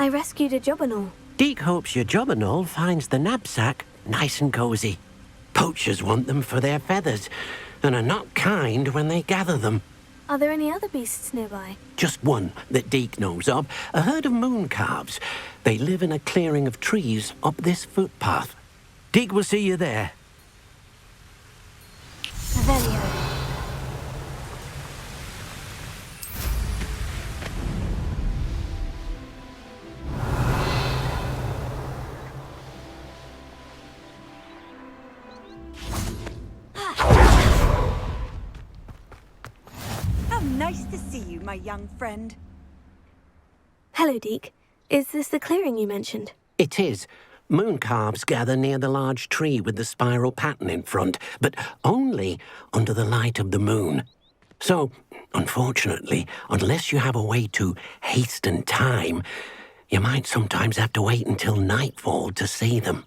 I rescued a jobberknoll. Deke hopes your jobberknoll finds the knapsack nice and cozy. Poachers want them for their feathers, and are not kind when they gather them. Are there any other beasts nearby? Just one that Deke knows of, a herd of moon calves. They live in a clearing of trees up this footpath. Deke will see you there. Revelio. How nice to see you, my young friend. Hello, Deke. Is this the clearing you mentioned? It is. Moon calves gather near the large tree with the spiral pattern in front, but only under the light of the moon. So, unfortunately, unless you have a way to hasten time, you might sometimes have to wait until nightfall to see them.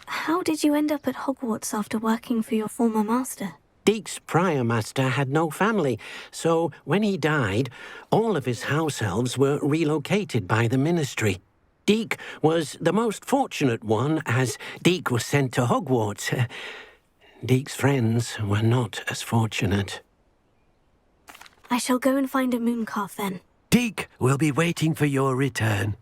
How did you end up at Hogwarts after working for your former master? Deke's prior master had no family, so when he died, all of his house elves were relocated by the ministry. Deke was the most fortunate one, as Deke was sent to Hogwarts. Deke's friends were not as fortunate. I shall go and find a mooncalf then. Deke will be waiting for your return.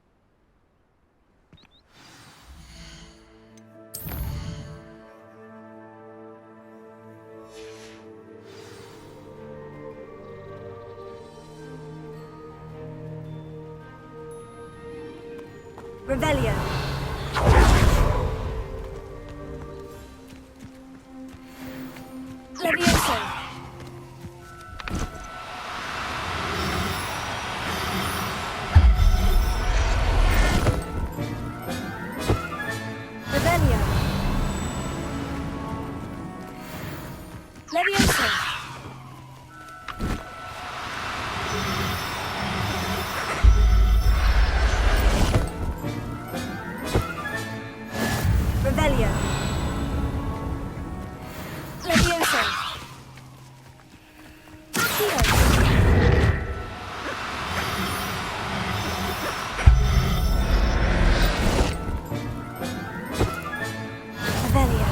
Revelio. Levioso. Revelio. Levioso. Revelio. Levioso. Accio. Revelio.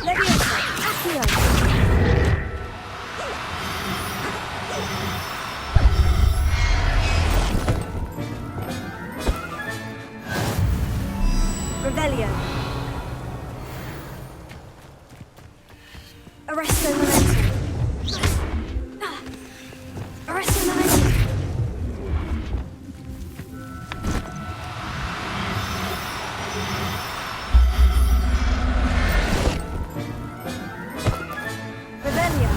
Levioso. Accio. Revelio. Arresto momentum. Arresto momentum. Revelio.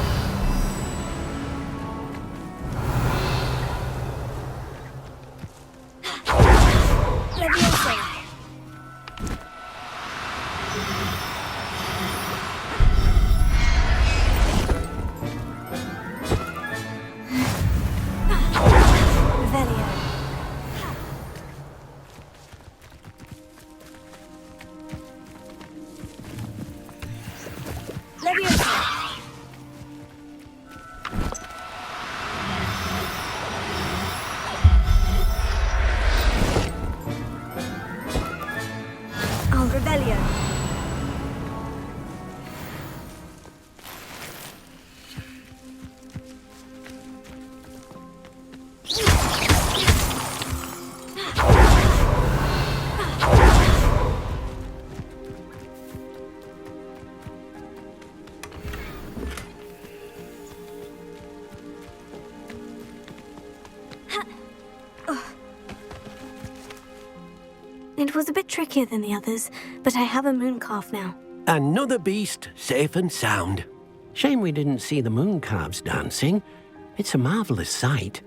Levioso. Revelio. Levioso. Revelio. It was a bit trickier than the others, but I have a mooncalf now. Another beast, safe and sound. Shame we didn't see the moon calves dancing. It's a marvelous sight.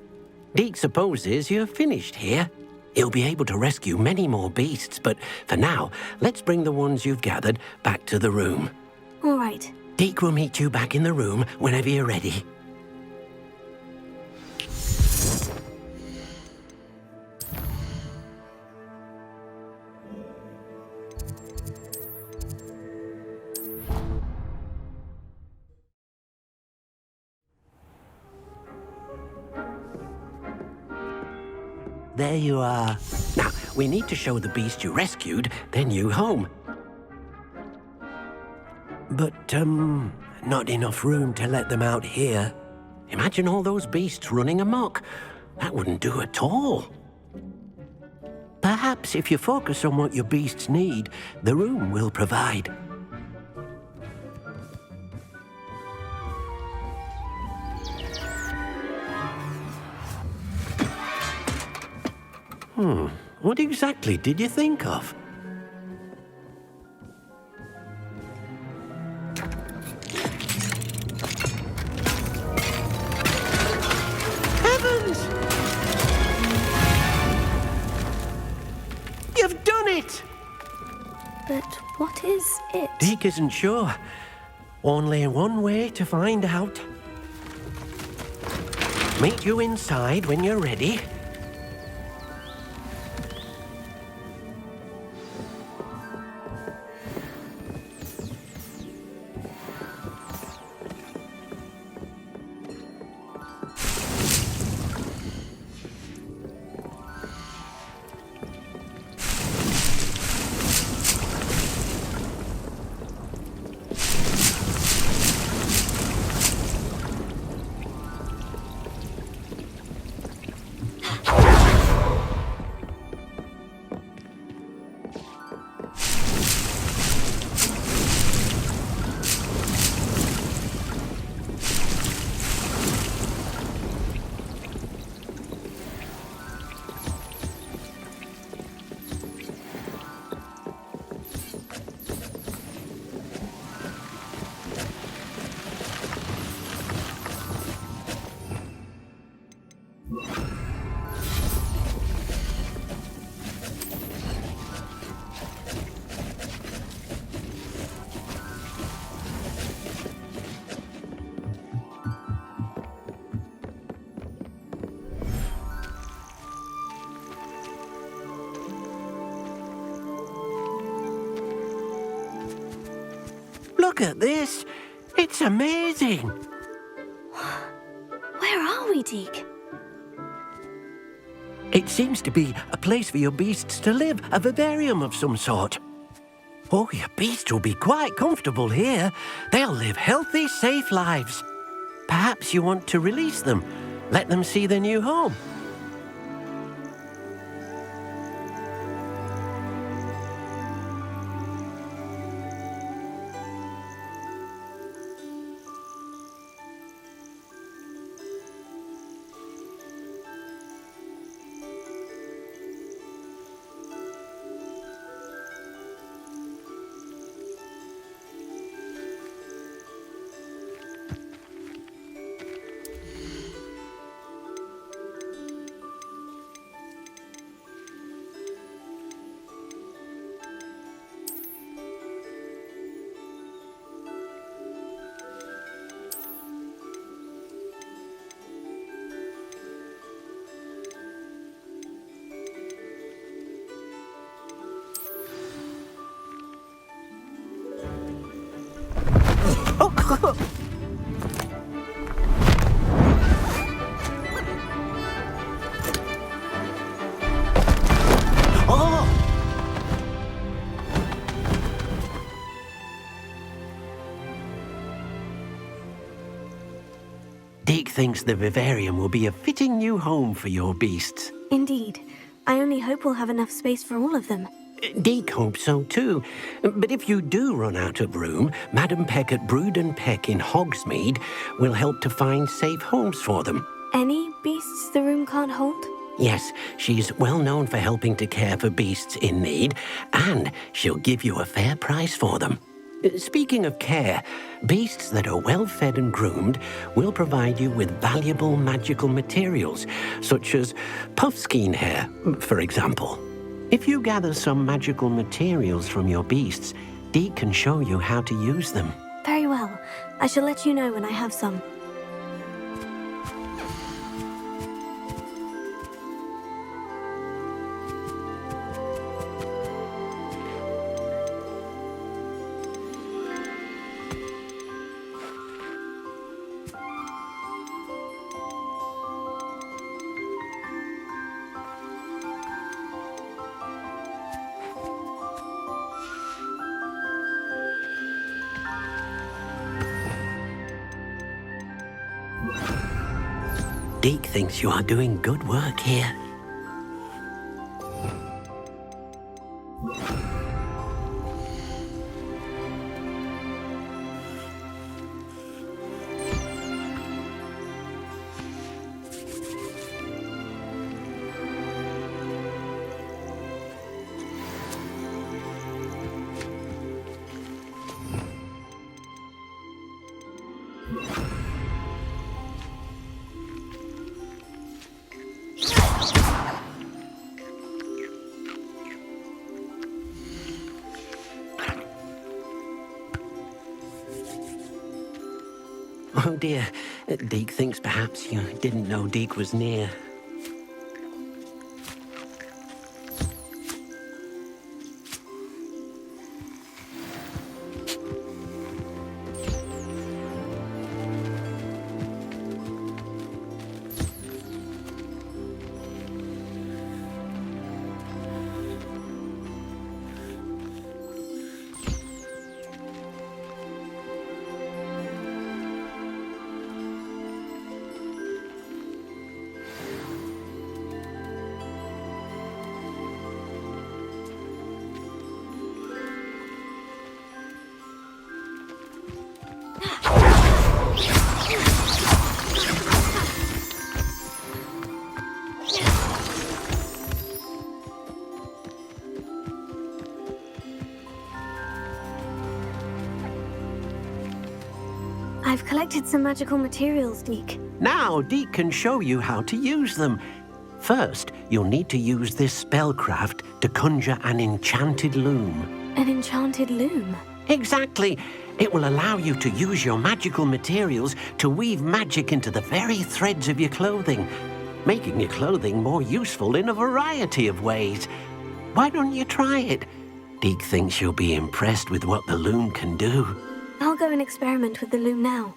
Deke supposes you're finished here. He'll be able to rescue many more beasts, but for now, let's bring the ones you've gathered back to the room. All right. Deke will meet you back in the room whenever you're ready. there you are. Now, we need to show the beast you rescued their new home. But, not enough room to let them out here. Imagine all those beasts running amok. That wouldn't do at all. Perhaps if you focus on what your beasts need, the room will provide. What exactly did you think of? Heavens! You've done it! But what is it? Deke isn't sure. Only one way to find out. Meet you inside when you're ready. Look at this. It's amazing. Where are we, Deke? It seems to be a place for your beasts to live, a vivarium of some sort. Oh, your beasts will be quite comfortable here. They'll live healthy, safe lives. Perhaps you want to release them, let them see their new home. Deke thinks the vivarium will be a fitting new home for your beasts. Indeed. I only hope we'll have enough space for all of them. Deke hopes so too. But if you do run out of room, Madam Peck at Brood and Peck in Hogsmeade will help to find safe homes for them. Any beasts the room can't hold? Yes, she's well known for helping to care for beasts in need, and she'll give you a fair price for them. Speaking of care, beasts that are well fed and groomed will provide you with valuable magical materials, such as puffskein hair, for example. If you gather some magical materials from your beasts, Deke can show you how to use them. Very well. I shall let you know when I have some. Deke thinks you are doing good work here. Oh dear, Deke thinks perhaps you didn't know Deke was near. I've collected some magical materials, Deke. Now Deke can show you how to use them. First, you'll need to use this spellcraft to conjure an enchanted loom. An enchanted loom? Exactly. It will allow you to use your magical materials to weave magic into the very threads of your clothing, making your clothing more useful in a variety of ways. Why don't you try it? Deke thinks you'll be impressed with what the loom can do. I'll go and experiment with the loom now.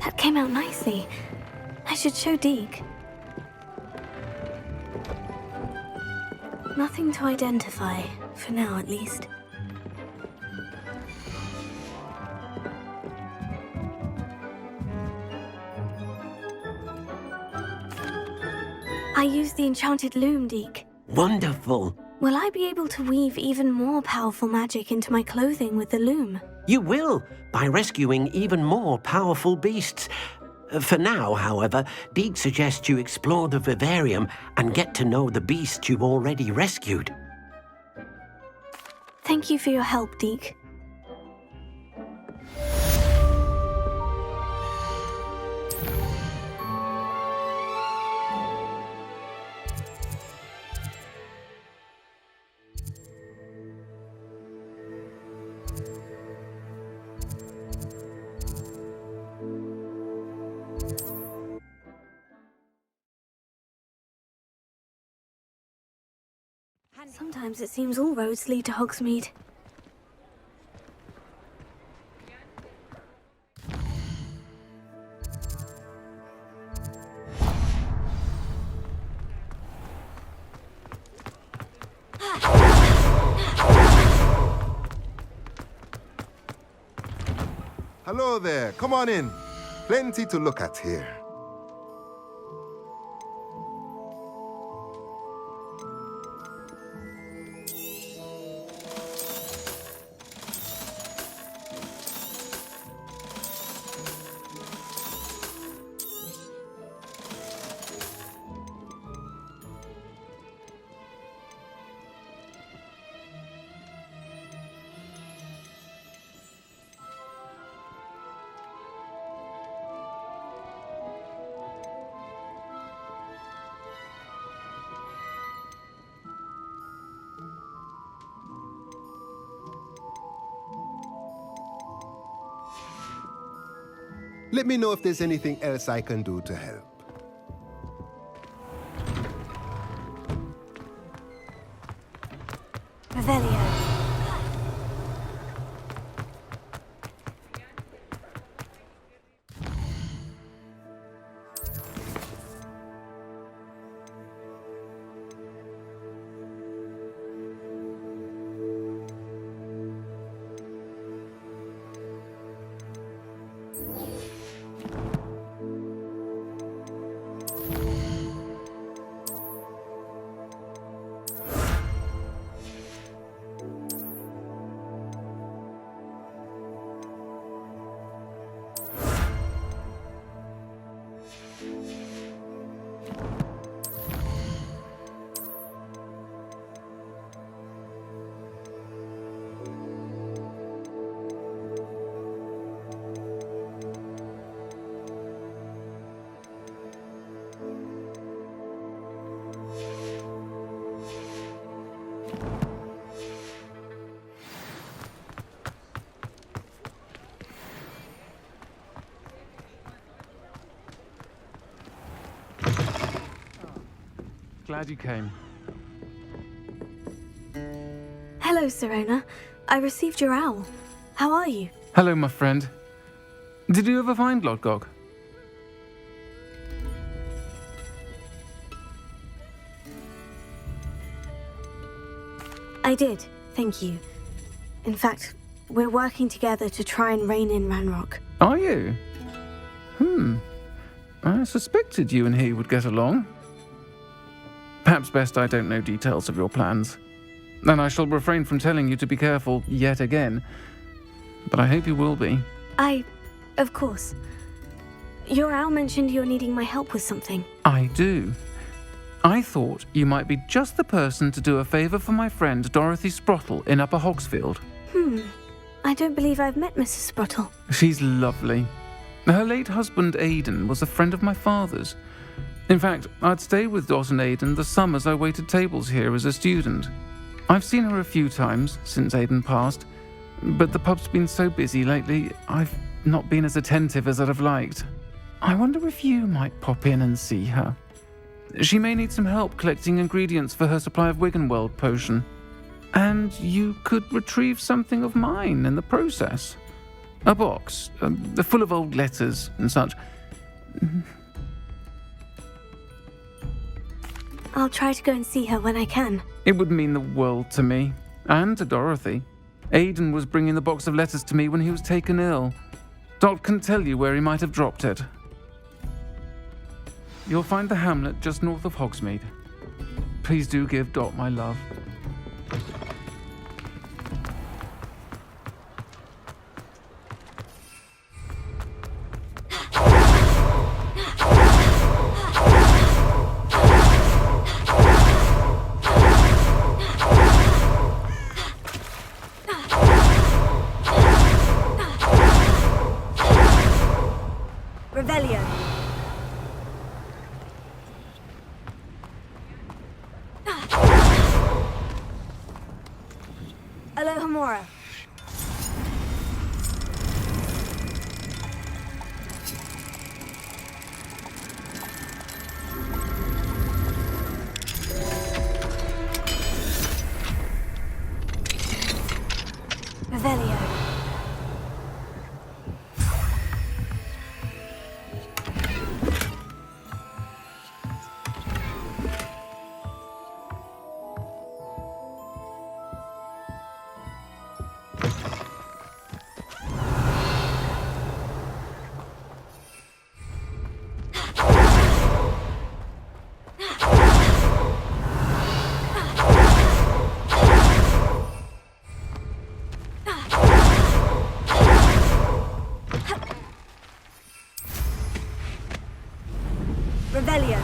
That came out nicely. I should show Deke. Nothing to identify, for now at least. I used the enchanted loom, Deke. Wonderful. Will I be able to weave even more powerful magic into my clothing with the loom? You will, by rescuing even more powerful beasts. For now, however, Deek suggests you explore the vivarium and get to know the beasts you've already rescued. Thank you for your help, Deek. Sometimes it seems all roads lead to Hogsmeade. Hello there, come on in. Plenty to look at here. Let me know if there's anything else I can do to help. Revelio. Glad you came. Hello, Serona. I received your owl. How are you? Hello, my friend. Did you ever find Lodgog? I did, thank you. In fact, we're working together to try and rein in Ranrock. Are you? I suspected you and he would get along. Perhaps best I don't know details of your plans. And I shall refrain from telling you to be careful yet again. But I hope you will be. Of course. Your owl mentioned you're needing my help with something. I do. I thought you might be just the person to do a favour for my friend Dorothy Sprottle in Upper Hogsfield. I don't believe I've met Mrs. Sprottle. She's lovely. Her late husband Aidan was a friend of my father's. In fact, I'd stay with Dot and Aidan the summers I waited tables here as a student. I've seen her a few times since Aidan passed, but the pub's been so busy lately, I've not been as attentive as I'd have liked. I wonder if you might pop in and see her. She may need some help collecting ingredients for her supply of Wiggenweld potion. And you could retrieve something of mine in the process. A box, full of old letters and such. I'll try to go and see her when I can. It would mean the world to me, and to Dorothy. Aidan was bringing the box of letters to me when he was taken ill. Dot can tell you where he might have dropped it. You'll find the hamlet just north of Hogsmeade. Please do give Dot my love. Alohomora. Revelio. Revelio.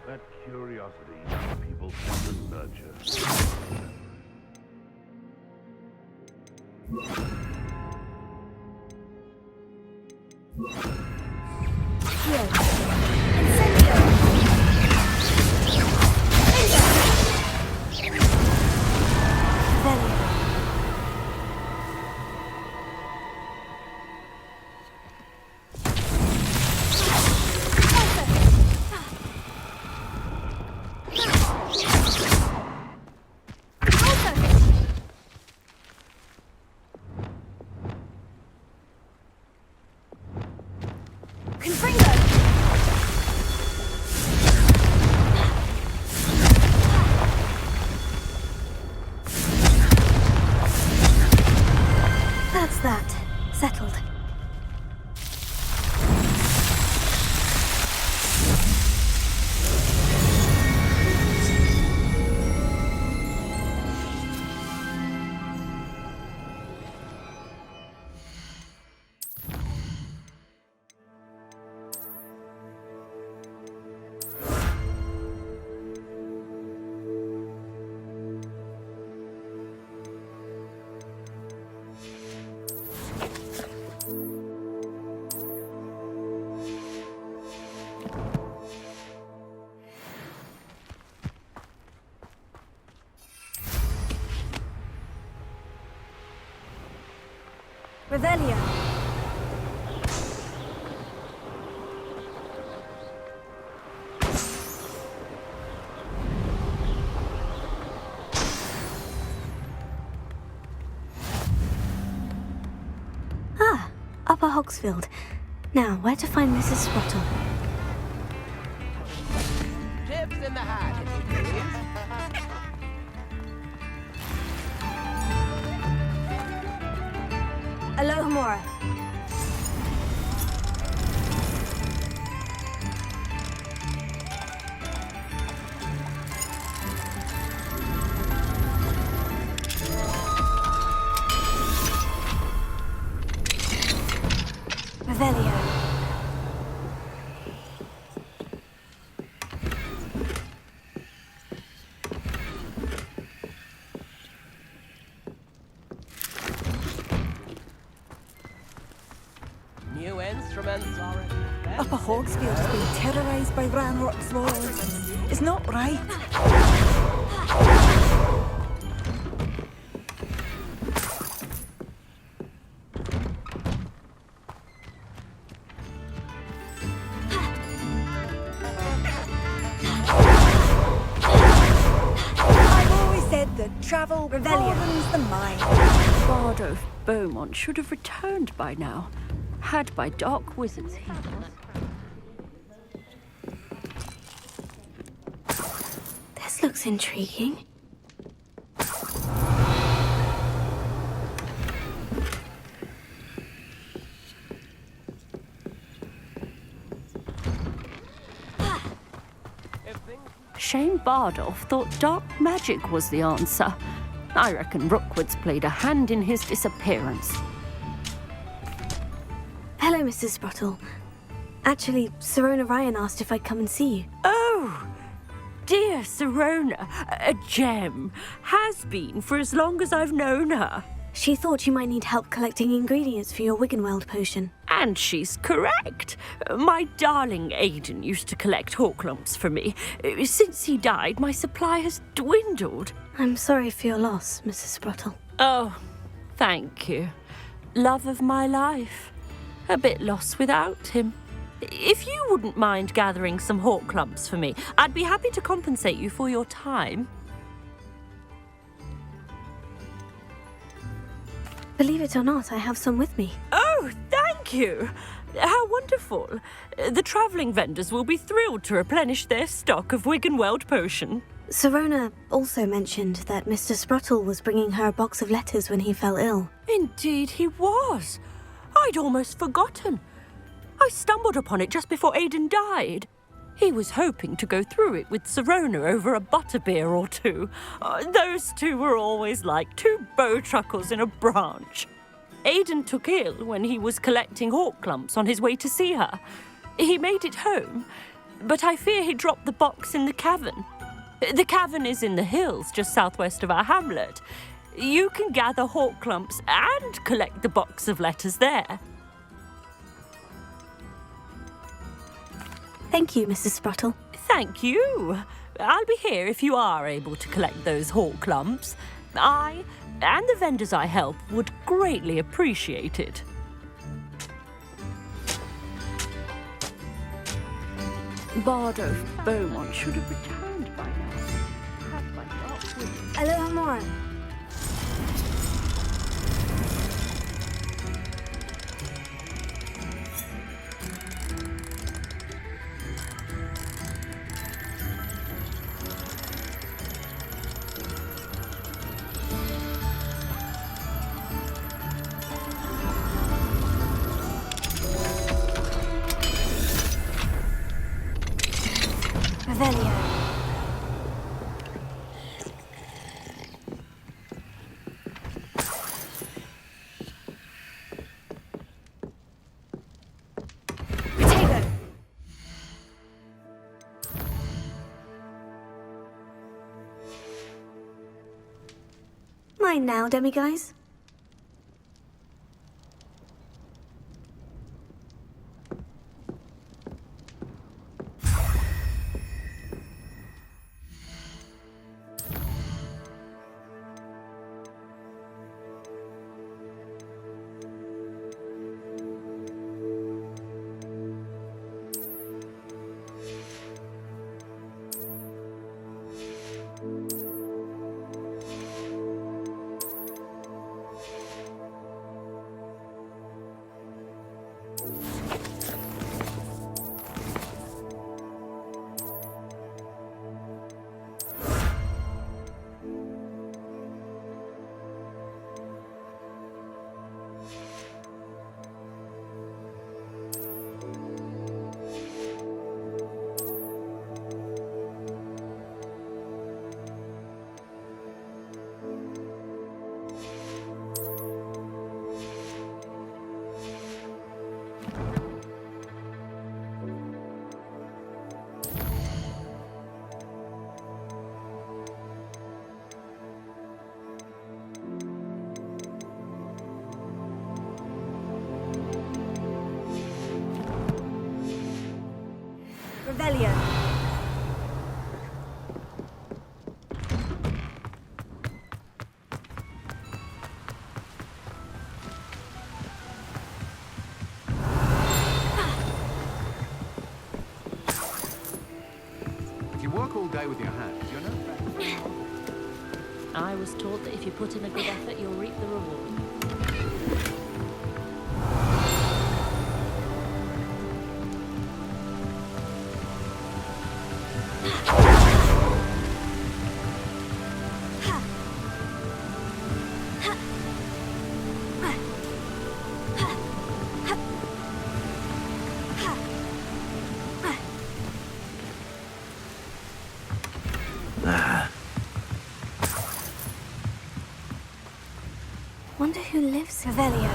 That curiosity young people tend to nurture. That's that. Settled. Revelio. Ah, Upper Hogsfield. Now, where to find Mrs. Sprottle? Tips in the hat, if you please. Alohomora. Revelio. New instruments already. Upper Hogsfield has been terrorised by Ranrock's lords. It's not right. I've always said that travel broadens the mind. Bard of Beaumont should have returned by now, had by dark wizards' heels. This looks intriguing. Shane Bardolph thought dark magic was the answer. I reckon Rookwood's played a hand in his disappearance. Hello, Mrs. Sprottle. Actually, Sir Ryan asked if I'd come and see you. Oh, dear Sirona, a gem, has been for as long as I've known her. She thought you might need help collecting ingredients for your Wiggenweld potion. And she's correct. My darling Aiden used to collect Horklumps for me. Since he died, my supply has dwindled. I'm sorry for your loss, Mrs. Sprottle. Oh, thank you. Love of my life. A bit lost without him. If you wouldn't mind gathering some Horklumps for me, I'd be happy to compensate you for your time. Believe it or not, I have some with me. Oh, thank you! How wonderful. The travelling vendors will be thrilled to replenish their stock of Wiggenweld potion. Sirona also mentioned that Mr. Sprottle was bringing her a box of letters when he fell ill. Indeed he was. I'd almost forgotten. I stumbled upon it just before Aiden died. He was hoping to go through it with Sirona over a butterbeer or two. Those two were always like two bowtruckles in a branch. Aiden took ill when he was collecting Horklumps on his way to see her. He made it home, but I fear he dropped the box in the cavern. The cavern is in the hills just southwest of our hamlet. You can gather Horklumps and collect the box of letters there. Thank you, Mrs. Sprottle. Thank you. I'll be here if you are able to collect those Horklumps. I and the vendors I help would greatly appreciate it. Bardo Beaumont should have returned by now. Had my dark wits. Hello, Amora. Revelio. Potato. Mine now, demiguise. Revelio. If you work all day with your hands, you're no better. I was taught that if you put in a good effort, you'll reap the reward. Wonder who lives Revelio.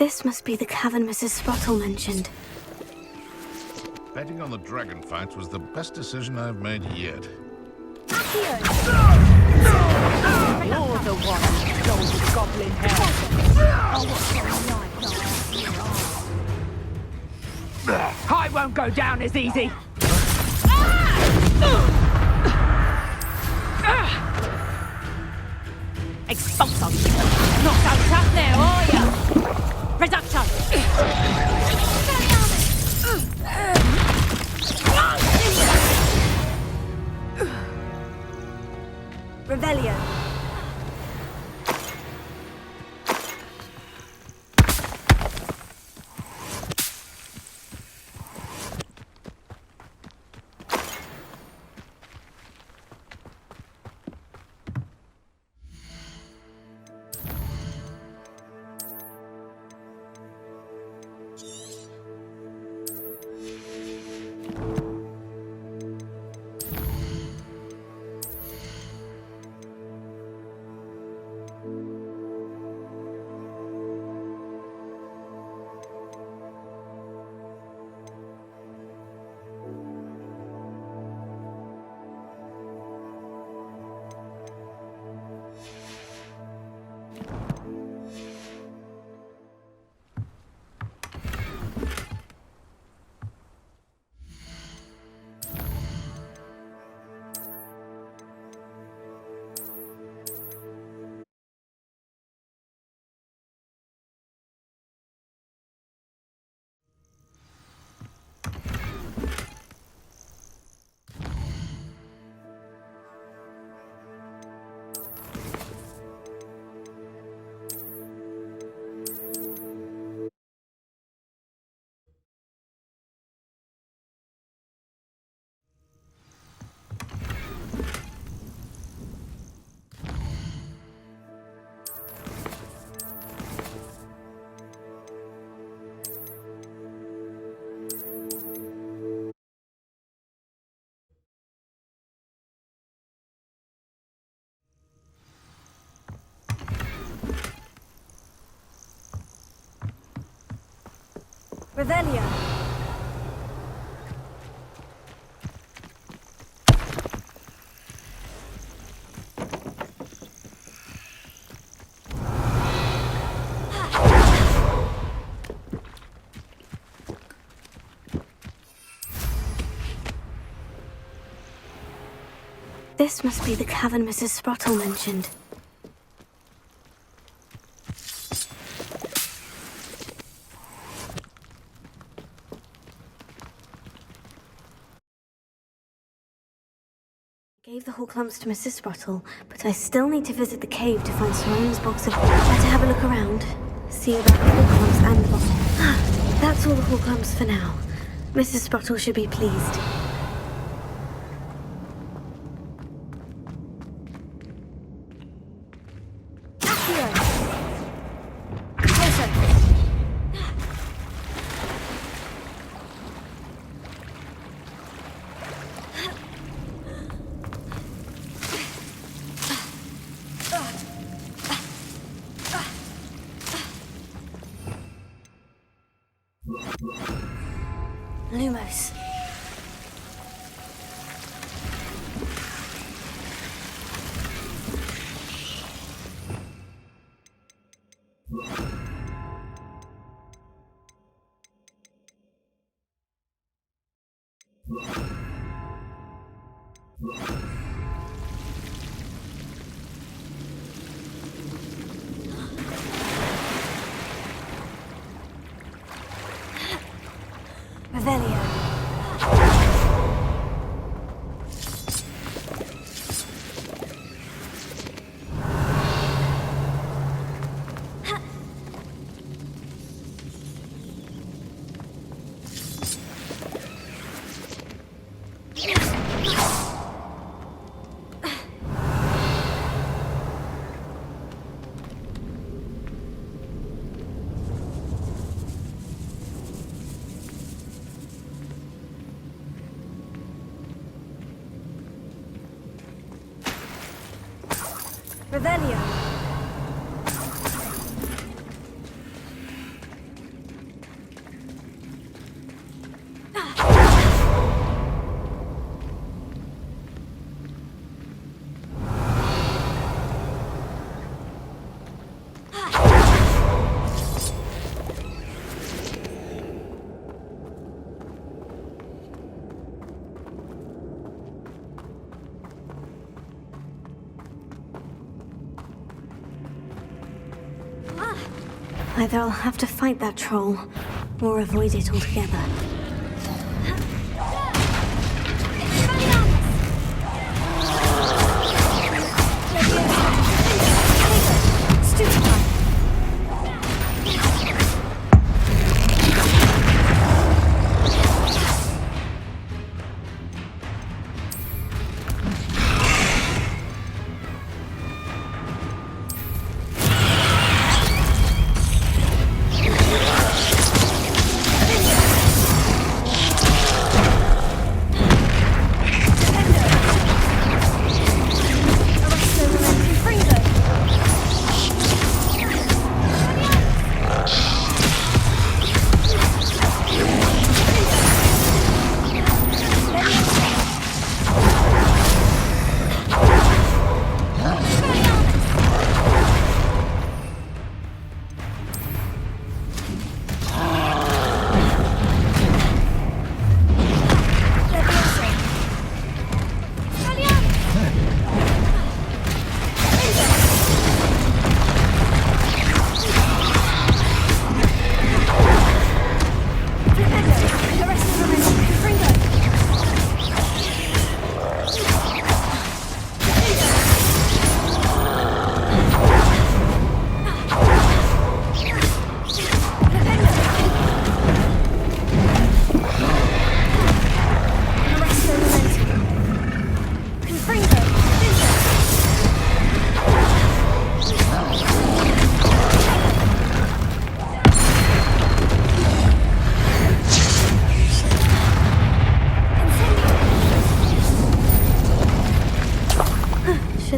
This must be the cavern Mrs. Sprottle mentioned. Betting on the dragon fight was the best decision I've made yet. You're the one who stole the goblin hair. I won't go down as easy. Expulso! Not so tough now, are you? Reduction! Revelio. Revelio. This must be the cavern Mrs. Sprottle mentioned. I gave the Horklumps to Mrs. Sprottle, but I still need to visit the cave to find Sorona's box of... Better have a look around. See about the Horklumps and the box. That's all the Horklumps for now. Mrs. Sprottle should be pleased. Lumos. Revelio. Revelio. Either I'll have to fight that troll, or avoid it altogether.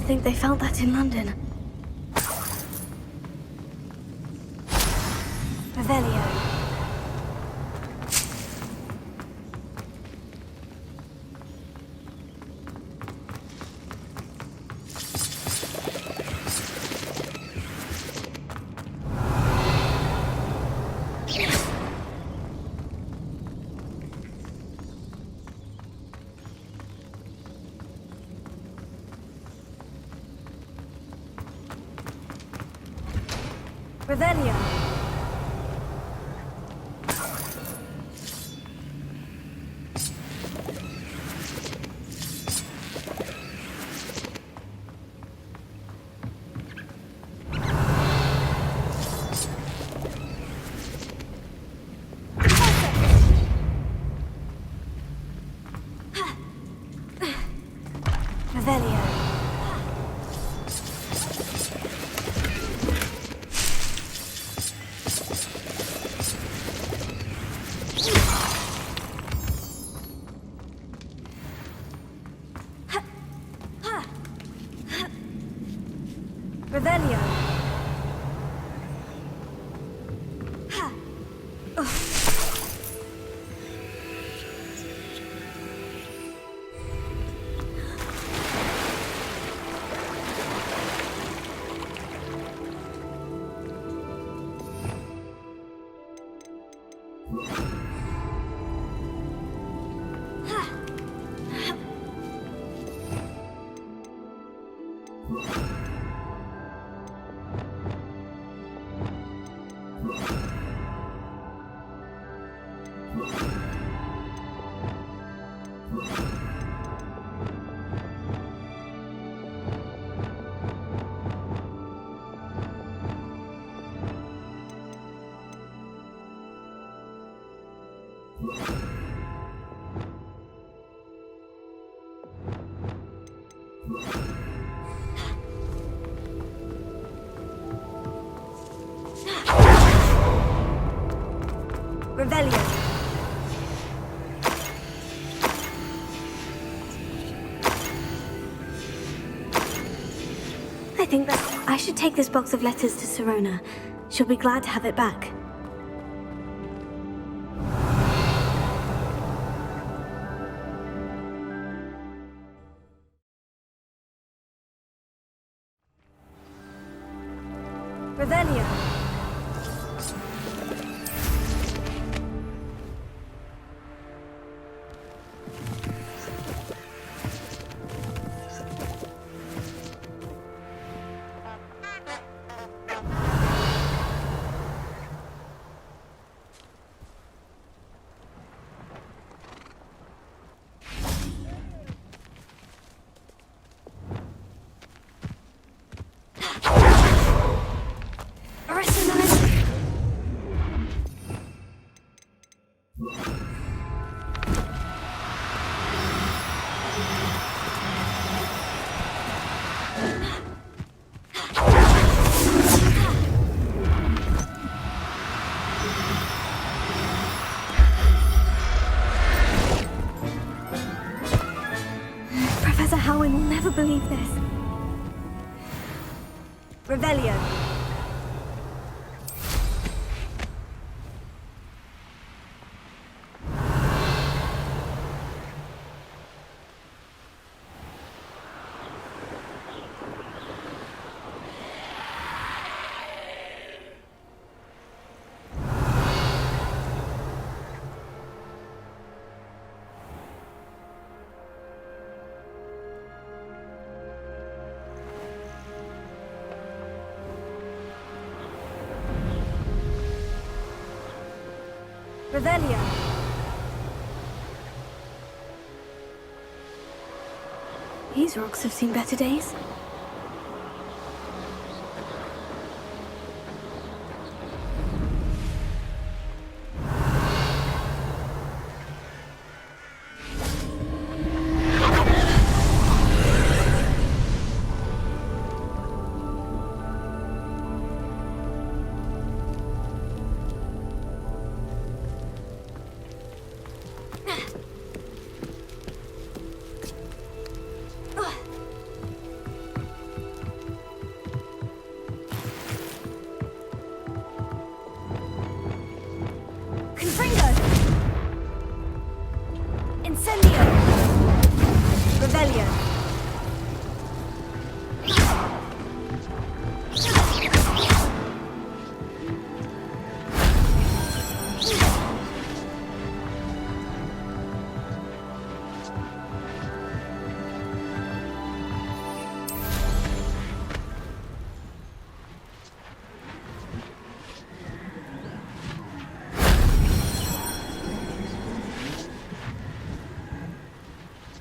Think they felt that in London. Revelio. Revelio. Revelio. Revelio. Revelio. I think that I should take this box of letters to Sirona. She'll be glad to have it back. Revelio. Revelio. Revelio. These rocks have seen better days.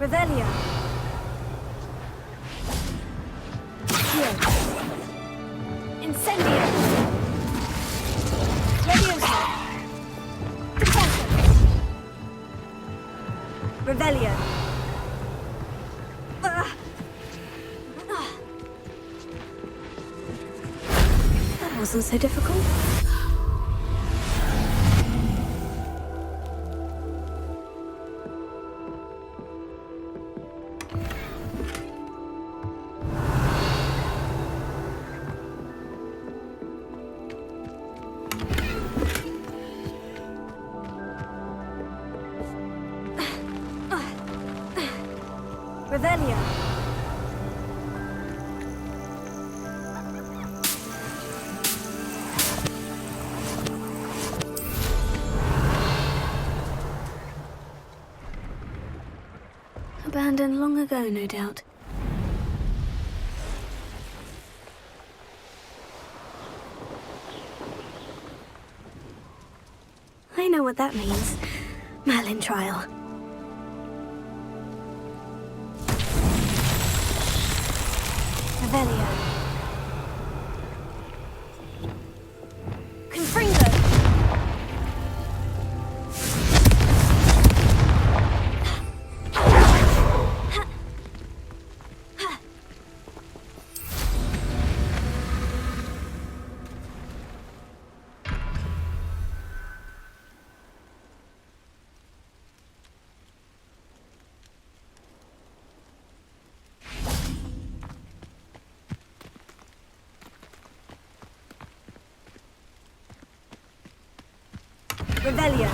Revelio. Here. Incendio. Leviosa. Defensa. Revelio. That wasn't so difficult. Revelio. Abandoned long ago, no doubt. I know what that means. Merlin trial. Revelio. Confringo. Revelio.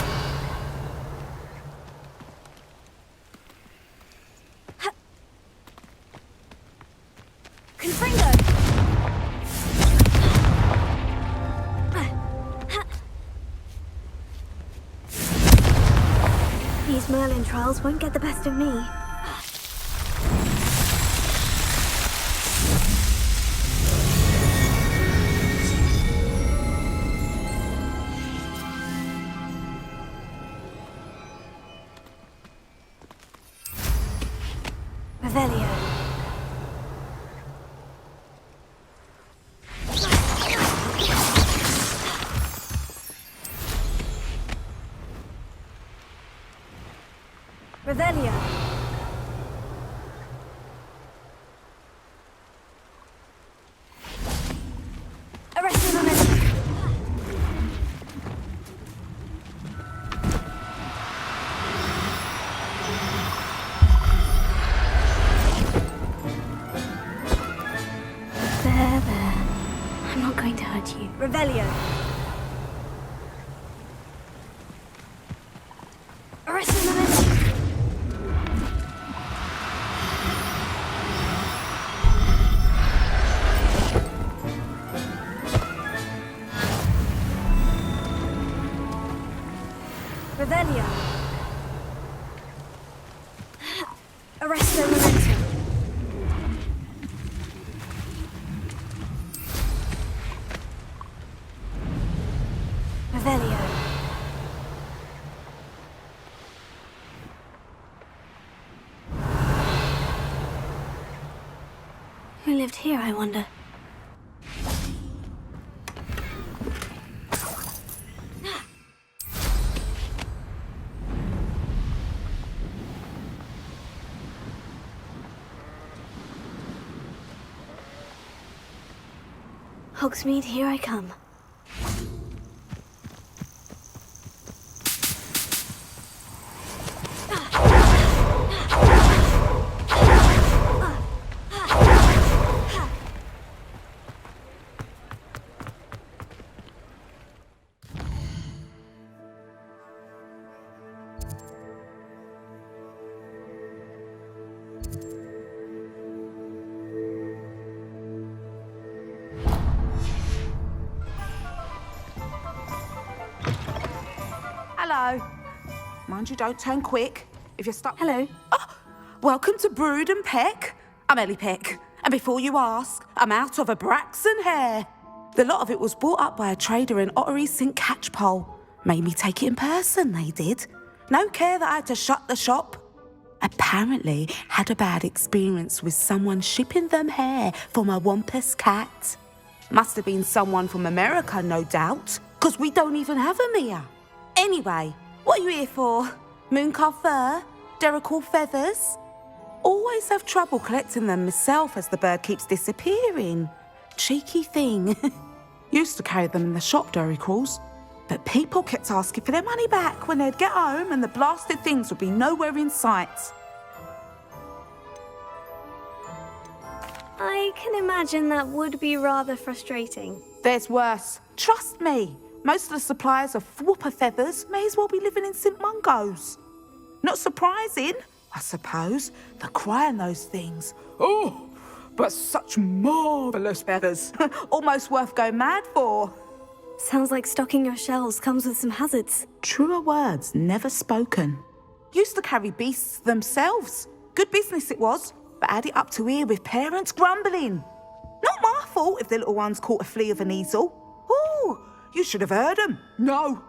Confringo. These Merlin trials won't get the best of me. Revelio. Revelio. Arrested on it. There. Revelio. Arresting momentum. Revelio. Arresto momentum. Revelio. Who lived here, I wonder? Hogsmeade, here I come. Hello. Mind you, don't turn quick. If you're stuck... Hello. Oh, welcome to Brood and Peck. I'm Ellie Peck. And before you ask, I'm out of a Braxton hair. The lot of it was bought up by a trader in Ottery St. Catchpole. Made me take it in person, they did. No care that I had to shut the shop. Apparently had a bad experience with someone shipping them hair for my Wampus cat. Must have been someone from America, no doubt, because we don't even have them here. Anyway, what are you here for? Mooncar fur? Derrickle feathers? Always have trouble collecting them myself as the bird keeps disappearing. Cheeky thing. Used to carry them in the shop, Derrickles. But people kept asking for their money back when they'd get home and the blasted things would be nowhere in sight. I can imagine that would be rather frustrating. There's worse. Trust me. Most of the suppliers of whooper feathers may as well be living in St. Mungo's. Not surprising, I suppose, the cry on those things. Oh, but such marvellous feathers. Almost worth going mad for. Sounds like stocking your shelves comes with some hazards. Truer words never spoken. Used to carry beasts themselves. Good business it was, but had it up to here with parents grumbling. Not my fault if the little ones caught a flea of an easel. Ooh, you should have heard them. No,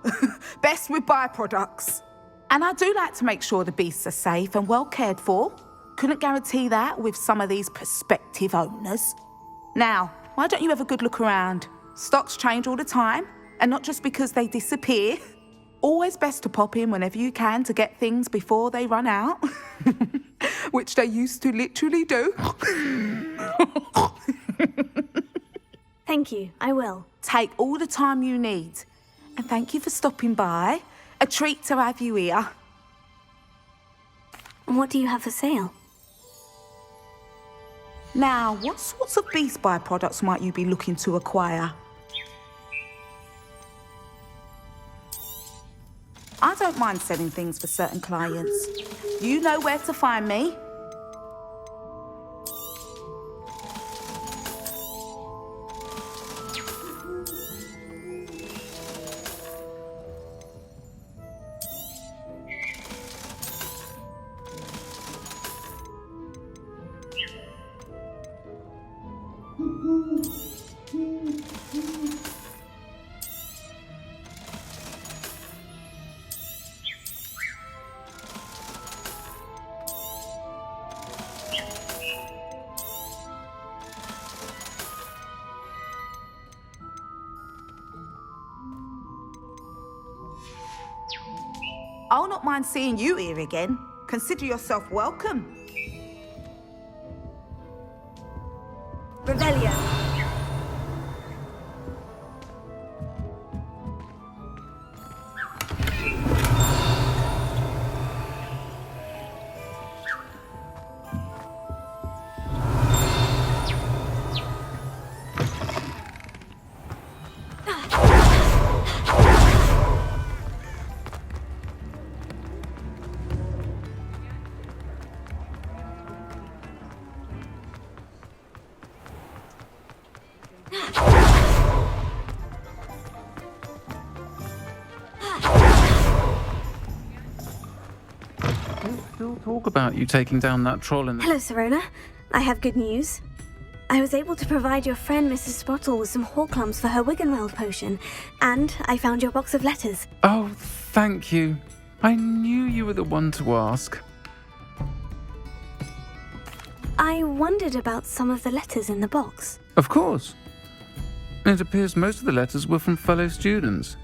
best with byproducts. And I do like to make sure the beasts are safe and well cared for. Couldn't guarantee that with some of these prospective owners. Now, why don't you have a good look around? Stocks change all the time, and not just because they disappear. Always best to pop in whenever you can to get things before they run out. Which they used to literally do. Thank you, I will. Take all the time you need. And thank you for stopping by. A treat to have you here. And what do you have for sale? Now, what sorts of beast byproducts might you be looking to acquire? I don't mind selling things for certain clients. You know where to find me. I'll not mind seeing you here again. Consider yourself welcome. Revelio. We'll still talk about you taking down that troll in the... Hello, Serona. I have good news. I was able to provide your friend Mrs. Sprottle with some Horcrux for her Wiggenweld potion, and I found your box of letters. Oh, thank you. I knew you were the one to ask. I wondered about some of the letters in the box. Of course. It appears most of the letters were from fellow students.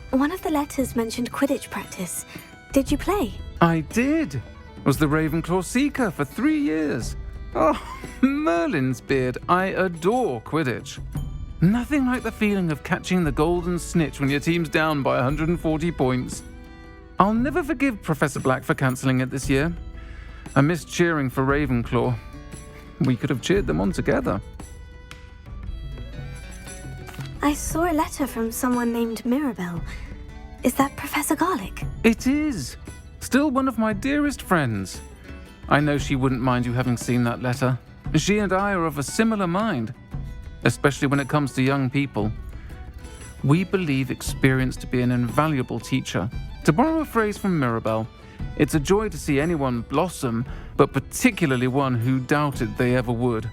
One of the letters mentioned Quidditch practice. Did you play? I did. Was the Ravenclaw Seeker for 3 years. Oh, Merlin's beard. I adore Quidditch. Nothing like the feeling of catching the golden snitch when your team's down by 140 points. I'll never forgive Professor Black for cancelling it this year. I missed cheering for Ravenclaw. We could have cheered them on together. I saw a letter from someone named Mirabelle. Is that Professor Garlick? It is. Still one of my dearest friends. I know she wouldn't mind you having seen that letter. She and I are of a similar mind, especially when it comes to young people. We believe experience to be an invaluable teacher. To borrow a phrase from Mirabelle, it's a joy to see anyone blossom, but particularly one who doubted they ever would.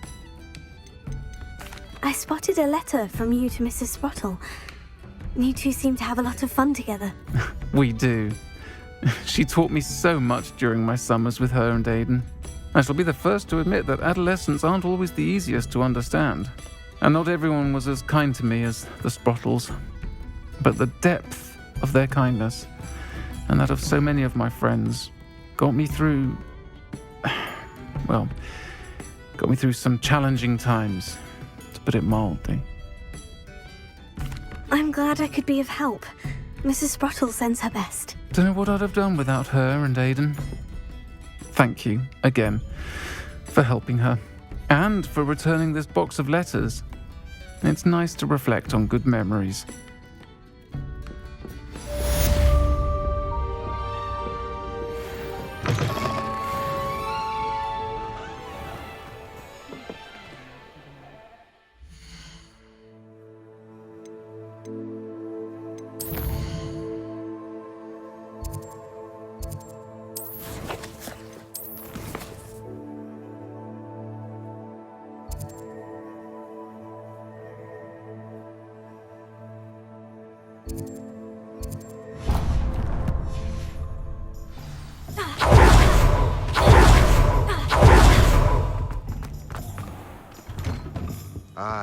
I spotted a letter from you to Mrs. Sprottle. You two seem to have a lot of fun together. We do. She taught me so much during my summers with her and Aidan. I shall be the first to admit that adolescents aren't always the easiest to understand. And not everyone was as kind to me as the Sprottles. But the depth of their kindness, and that of so many of my friends, got me through... well, got me through some challenging times, to put it mildly. I'm glad I could be of help. Mrs. Sprottle sends her best. Don't know what I'd have done without her and Aidan. Thank you, again, for helping her, and for returning this box of letters. It's nice to reflect on good memories.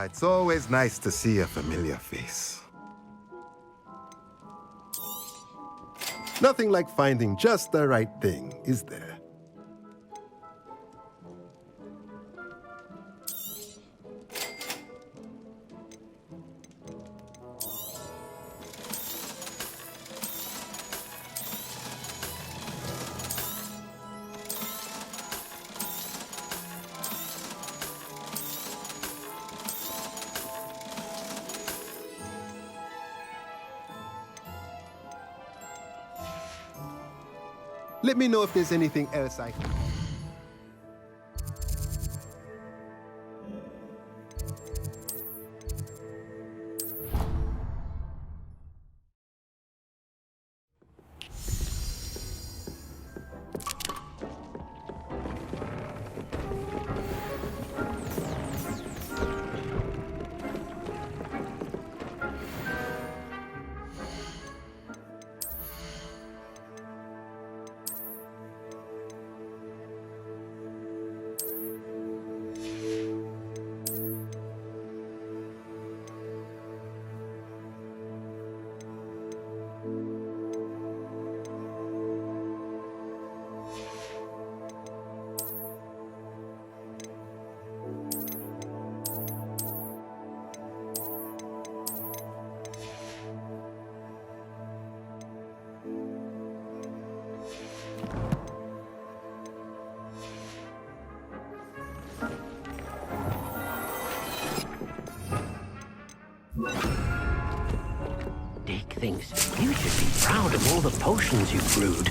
It's always nice to see a familiar face. Nothing like finding just the right thing, is there? Let me know if there's anything else I can... Dick thinks you should be proud of all the potions you've brewed.